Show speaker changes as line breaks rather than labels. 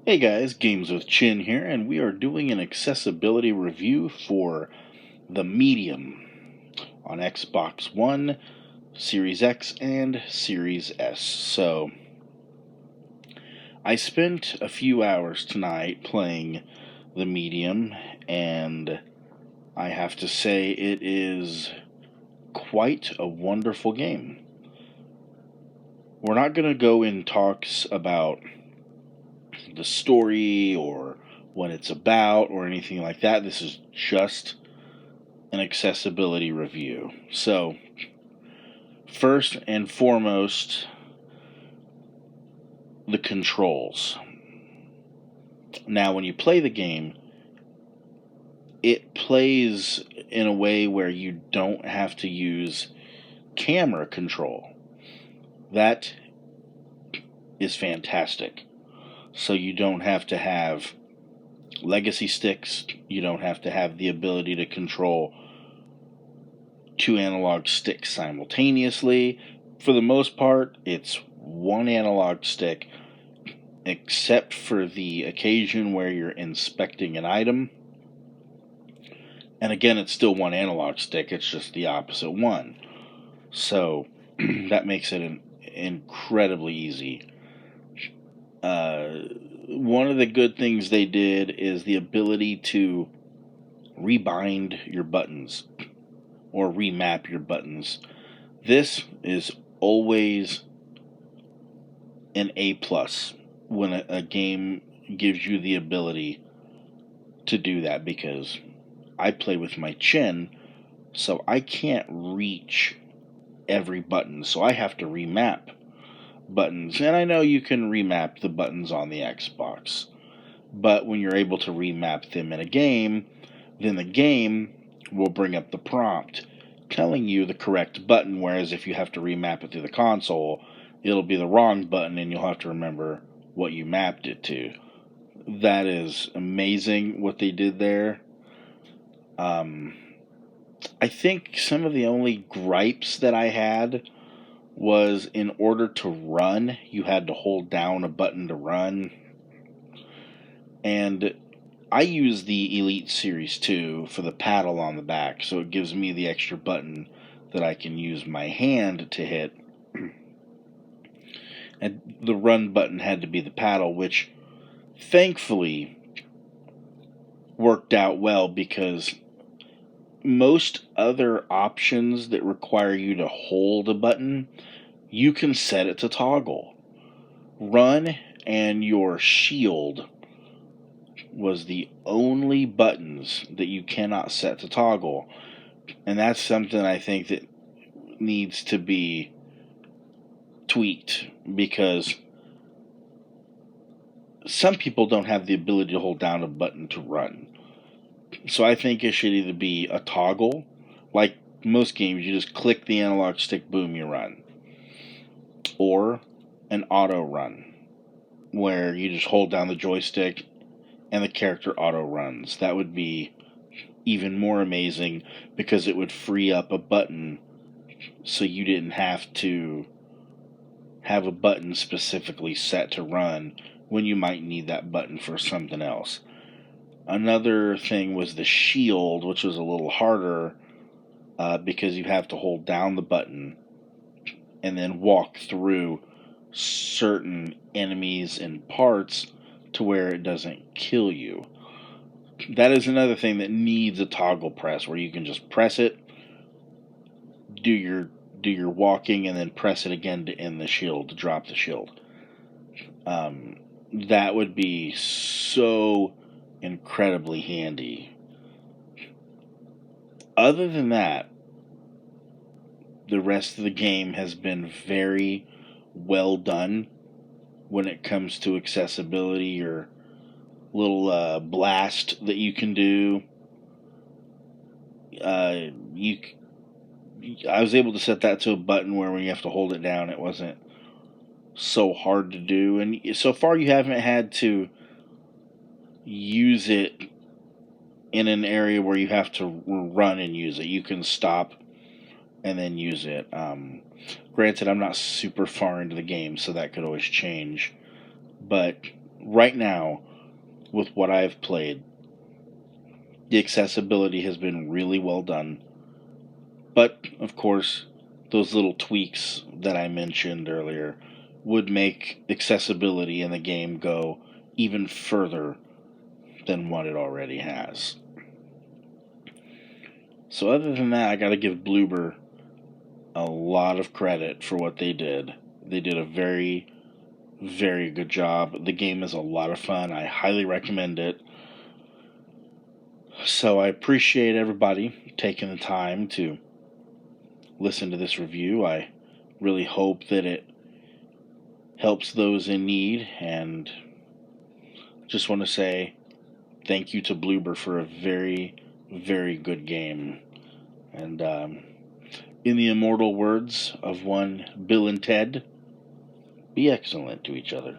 Hey guys, Games with Chin here, and we are doing an accessibility review for the Medium on Xbox One, Series X, and Series S. So, I spent a few hours tonight playing the Medium, and I have to say it is quite a wonderful game. We're not going to go in talks about the story or what it's about or anything like that. This is just an accessibility review. So, first and foremost, the controls. Now, when you play the game, it plays in a way where you don't have to use camera control. That is fantastic. So you don't have to have legacy sticks. You don't have to have the ability to control two analog sticks simultaneously. For the most part, it's one analog stick, except for the occasion where you're inspecting an item. And again, it's still one analog stick, it's just the opposite one. So that makes it incredibly easy. One of the good things they did is the ability to rebind your buttons or remap your buttons. This is always an A+ when a game gives you the ability to do that, because I play with my chin, so I can't reach every button, so I have to remap buttons. And I know you can remap the buttons on the Xbox, but when you're able to remap them in a game, then the game will bring up the prompt telling you the correct button, whereas if you have to remap it through the console, it'll be the wrong button and you'll have to remember what you mapped it to. That is amazing what they did there. I think some of the only gripes that I had was, in order to run, you had to hold down a button to run. And I use the Elite Series 2 for the paddle on the back, so it gives me the extra button that I can use my hand to hit. And the run button had to be the paddle, which thankfully worked out well, because most other options that require you to hold a button, you can set it to toggle. Run and your shield was the only buttons that you cannot set to toggle. And that's something I think that needs to be tweaked, because some people don't have the ability to hold down a button to run. So I think it should either be a toggle, like most games, you just click the analog stick, boom, you run. Or an auto run, where you just hold down the joystick and the character auto runs. That would be even more amazing, because it would free up a button so you didn't have to have a button specifically set to run when you might need that button for something else. Another thing was the shield, which was a little harder, because you have to hold down the button and then walk through certain enemies and parts to where it doesn't kill you. That is another thing that needs a toggle press, where you can just press it, do your walking, and then press it again to end the shield, to drop the shield. That would be so incredibly handy. Other than that, the rest of the game has been very well done when it comes to accessibility, or little blast that you can do. I was able to set that to a button where when you have to hold it down, it wasn't so hard to do. And so far, you haven't had to use it in an area where you have to run and use it. You can stop and then use it. Granted, I'm not super far into the game, so that could always change. But right now, with what I've played, the accessibility has been really well done. But, of course, those little tweaks that I mentioned earlier would make accessibility in the game go even further than what it already has. So, other than that, I gotta give Bloober a lot of credit for what they did. They did a very, very good job. The game is a lot of fun. I highly recommend it. So, I appreciate everybody taking the time to listen to this review. I really hope that it helps those in need, and just want to say thank you to Bloober for a very, very good game. And in the immortal words of one Bill and Ted, be excellent to each other.